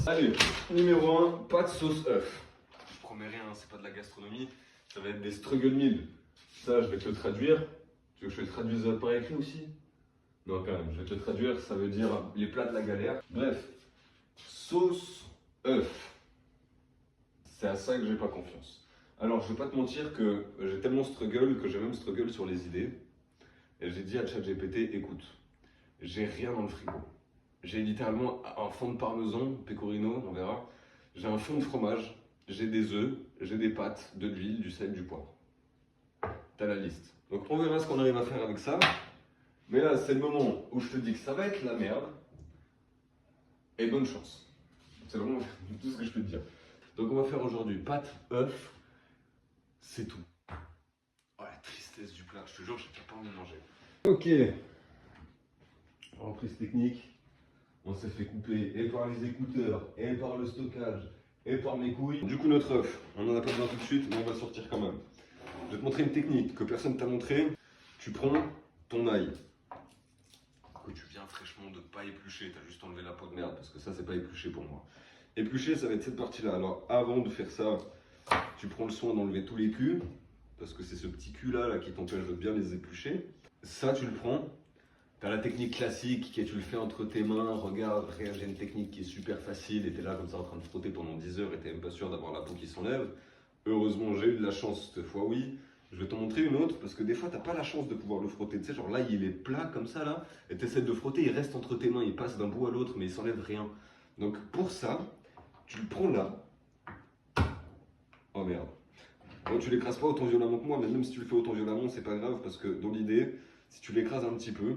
Allez, numéro 1, pâte sauce œuf. Je promets rien, c'est pas de la gastronomie, ça va être des struggle meal. Ça, je vais te le traduire. Tu veux que je te le traduise par écrit aussi? Non, quand même, je vais te le traduire, ça veut dire les plats de la galère. Bref, sauce œuf. C'est à ça que j'ai pas confiance. Alors, je vais pas te mentir que j'ai tellement struggle que j'ai même struggle sur les idées. Et j'ai dit à ChatGPT, écoute, j'ai rien dans le frigo. J'ai littéralement un fond de parmesan, pecorino, on verra. J'ai un fond de fromage, j'ai des œufs, j'ai des pâtes, de l'huile, du sel, du poivre. T'as la liste. Donc on verra ce qu'on arrive à faire avec ça. Mais là, c'est le moment où je te dis que ça va être la merde. Et bonne chance. C'est vraiment tout ce que je peux te dire. Donc on va faire aujourd'hui pâte, œuf, c'est tout. Oh la tristesse du plat, je te jure, j'ai pas envie de manger. Ok. Reprise technique. On s'est fait couper et par les écouteurs, et par le stockage, et par mes couilles. Du coup, notre œuf, on n'en a pas besoin tout de suite, mais on va le sortir quand même. Je vais te montrer une technique que personne t'a montré. Tu prends ton ail, que tu viens fraîchement de pas éplucher, tu as juste enlevé la peau de merde, parce que ça, c'est pas épluché pour moi. Éplucher, ça va être cette partie-là. Alors, avant de faire ça, tu prends le soin d'enlever tous les culs, parce que c'est ce petit cul-là qui t'empêche de bien les éplucher. Ça, tu le prends. Tu as la technique classique qui est tu le fais entre tes mains, regarde, réagis à une technique qui est super facile et tu es là comme ça en train de frotter pendant 10 heures et tu n'es même pas sûr d'avoir la peau qui s'enlève. Heureusement, j'ai eu de la chance cette fois, oui. Je vais t'en montrer une autre parce que des fois, tu n'as pas la chance de pouvoir le frotter. Tu sais, genre là, il est plat comme ça, là, et tu essaies de frotter, il reste entre tes mains, il passe d'un bout à l'autre, mais il s'enlève rien. Donc pour ça, tu le prends là. Oh merde. Bon, tu l'écrases pas autant violemment que moi, mais même si tu le fais autant violemment, c'est pas grave parce que dans l'idée, si tu l'écrases un petit peu,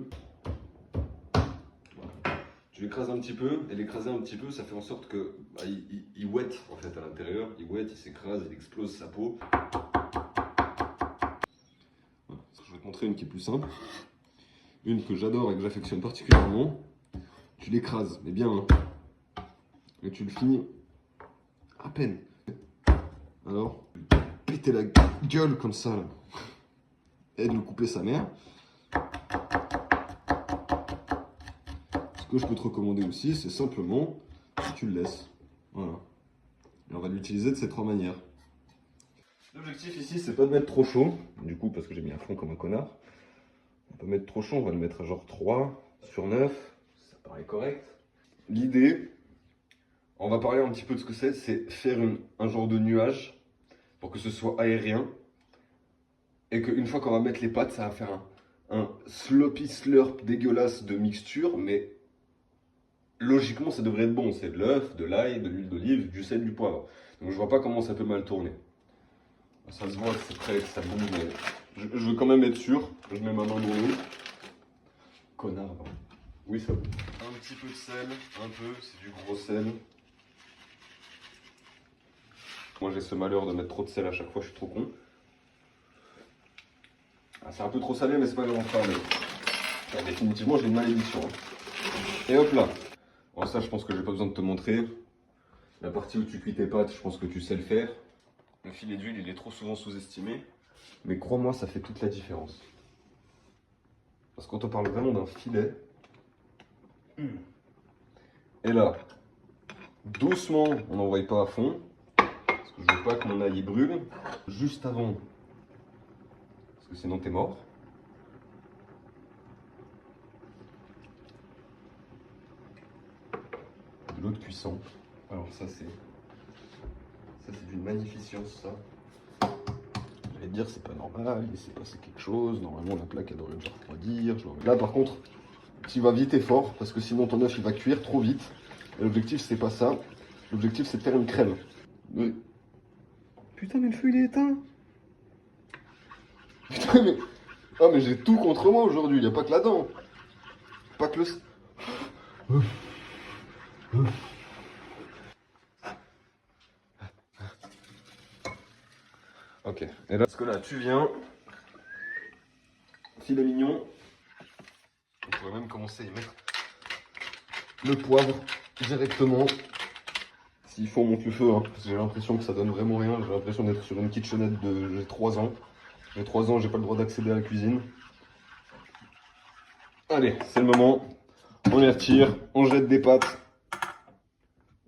tu l'écrases un petit peu, et l'écraser un petit peu, ça fait en sorte que il wet en fait à l'intérieur, il wet, il s'écrase, il explose sa peau. Voilà. Je vais te montrer une qui est plus simple, une que j'adore et que j'affectionne particulièrement. Tu l'écrases, mais bien, hein. Et tu le finis à peine. Alors, péter la gueule comme ça, là. Et de lui couper sa mère. Ce que je peux te recommander aussi, c'est simplement que tu le laisses. Voilà. Et on va l'utiliser de ces trois manières. L'objectif ici, c'est pas de mettre trop chaud, du coup, parce que j'ai mis à fond comme un connard. On va pas mettre trop chaud, on va le mettre à genre 3 sur 9, ça paraît correct. L'idée, on va parler un petit peu de ce que c'est faire un genre de nuage pour que ce soit aérien. Et qu'une fois qu'on va mettre les pâtes, ça va faire un sloppy slurp dégueulasse de mixture, mais logiquement, ça devrait être bon. C'est de l'œuf, de l'ail, de l'huile d'olive, du sel, du poivre. Donc je vois pas comment ça peut mal tourner. Ça se voit que c'est prêt, que ça bouge, mais je veux quand même être sûr. Je mets ma main dans l'eau. Connard. Oui, ça bouge. Un petit peu de sel, un peu, c'est du gros sel. Moi j'ai ce malheur de mettre trop de sel à chaque fois, je suis trop con. Ah, c'est un peu trop salé, mais c'est pas grave, mais définitivement j'ai une malédiction. Et hop là. Bon, ça, je pense que j'ai pas besoin de te montrer. La partie où tu cuis tes pâtes, je pense que tu sais le faire. Le filet d'huile, il est trop souvent sous-estimé. Mais crois-moi, ça fait toute la différence. Parce que quand on parle vraiment d'un filet... Et là, doucement, on n'envoie pas à fond. Parce que je veux pas que mon ail brûle. Juste avant. Parce que sinon t'es mort. De l'eau de cuisson. Alors ça c'est d'une magnificence ça. J'allais dire c'est pas normal, il s'est passé quelque chose, normalement la plaque elle devrait déjà refroidir. Là par contre, tu vas vite et fort parce que sinon ton œuf il va cuire trop vite. Et l'objectif c'est pas ça, l'objectif c'est de faire une crème. Mais... Putain mais le feu il est éteint. Putain mais... Ah mais j'ai tout contre moi aujourd'hui, il n'y a pas que la dent. Pas que le... Ok, et là, parce que là, tu viens, filet mignon, on pourrait même commencer à y mettre le poivre directement. S'il faut, on monte le feu, hein, parce que j'ai l'impression que ça donne vraiment rien. J'ai l'impression d'être sur une kitchenette de... J'ai 3 ans. J'ai 3 ans, j'ai pas le droit d'accéder à la cuisine. Allez, c'est le moment. On les retire, on jette des pâtes.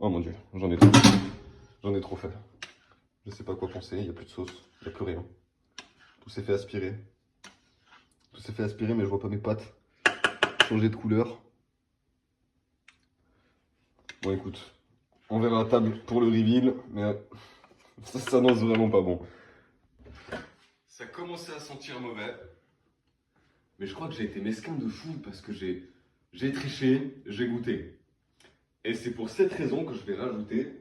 Oh mon dieu, j'en ai trop fait. Je sais pas quoi penser, il n'y a plus de sauce, il n'y a plus rien. Tout s'est fait aspirer. Tout s'est fait aspirer, mais je vois pas mes pâtes changer de couleur. Bon écoute, on verra à table pour le reveal, mais ça s'annonce vraiment pas bon. Ça commençait à sentir mauvais. Mais je crois que j'ai été mesquin de fou parce que j'ai triché, j'ai goûté. Et c'est pour cette raison que je vais rajouter...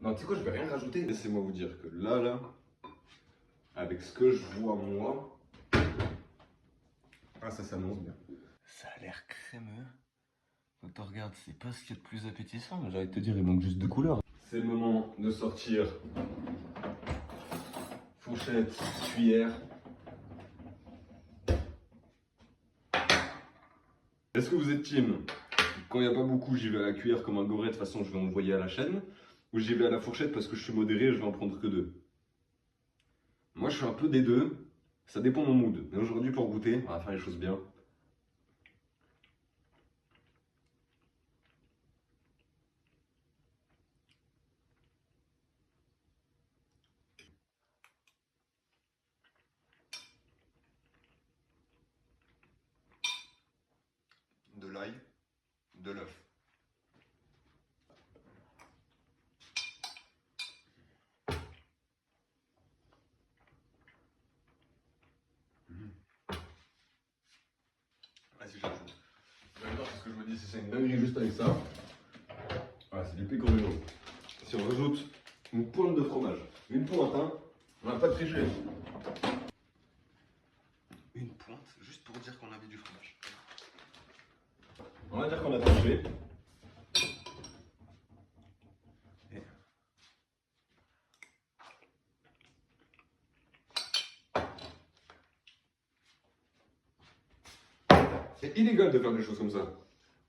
Non, tu sais quoi, je vais rien rajouter. Laissez-moi vous dire que là, avec ce que je vois moi... Ah, ça s'annonce bien. Ça a l'air crémeux. Quand on regarde, c'est pas ce qu'il y a de plus appétissant, mais j'ai envie de te dire, il manque juste de couleur. C'est le moment de sortir fourchette, cuillère. Est-ce que vous êtes team? Quand il n'y a pas beaucoup, j'y vais à la cuillère comme un goret, de toute façon je vais envoyer à la chaîne. Ou j'y vais à la fourchette parce que je suis modéré et je vais en prendre que 2. Moi je suis un peu des deux, ça dépend de mon mood. Mais aujourd'hui pour goûter, on va faire les choses bien. De l'ail, de l'œuf. Ah si j'ajoute. D'accord, c'est ce que je me dis, si c'est une dinguerie juste avec ça. Voilà, c'est du pecorino. Si on rajoute une pointe de fromage, une pointe, hein, on n'a pas triché. Une pointe, juste pour dire qu'on avait du fromage. On va dire qu'on a triché. C'est illégal de faire des choses comme ça.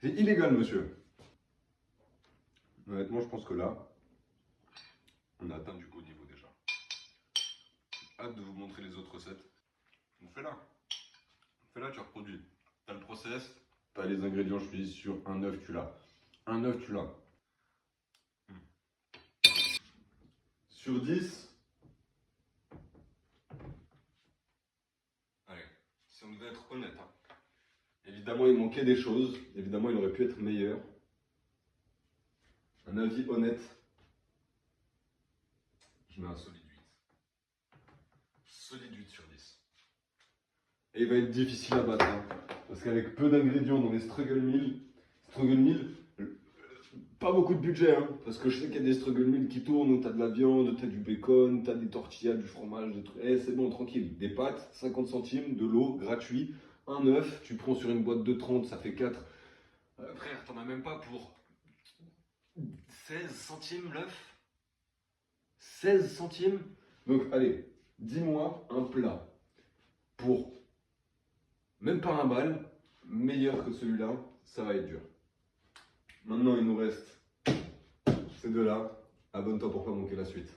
C'est illégal, monsieur. Honnêtement, je pense que là, on a atteint du haut niveau déjà. Hâte de vous montrer les autres recettes. Donc fais-la. Fais-la, tu reproduis. T'as le process, t'as les ingrédients, je suis sur un œuf, tu l'as. Un œuf, tu l'as. Sur 10. Allez, si on devait être honnête, hein. Évidemment, il manquait des choses. Évidemment, il aurait pu être meilleur. Un avis honnête. Je mets un solide 8. Solide 8 sur 10. Et il va être difficile à battre. Hein, parce qu'avec peu d'ingrédients dans les struggle meal, pas beaucoup de budget. Hein, parce que je sais qu'il y a des struggle meal qui tournent où t'as de la viande, t'as du bacon, t'as des tortillas, du fromage, des trucs. Eh, c'est bon, tranquille. Des pâtes, 50 centimes, de l'eau, gratuit. Un œuf, tu prends sur une boîte de 30, ça fait 4. Frère, t'en as même pas pour 16 centimes l'œuf. 16 centimes. Donc, allez, dis-moi un plat pour même pas un bal, meilleur que celui-là, ça va être dur. Maintenant, il nous reste ces deux-là. Abonne-toi pour pas manquer la suite.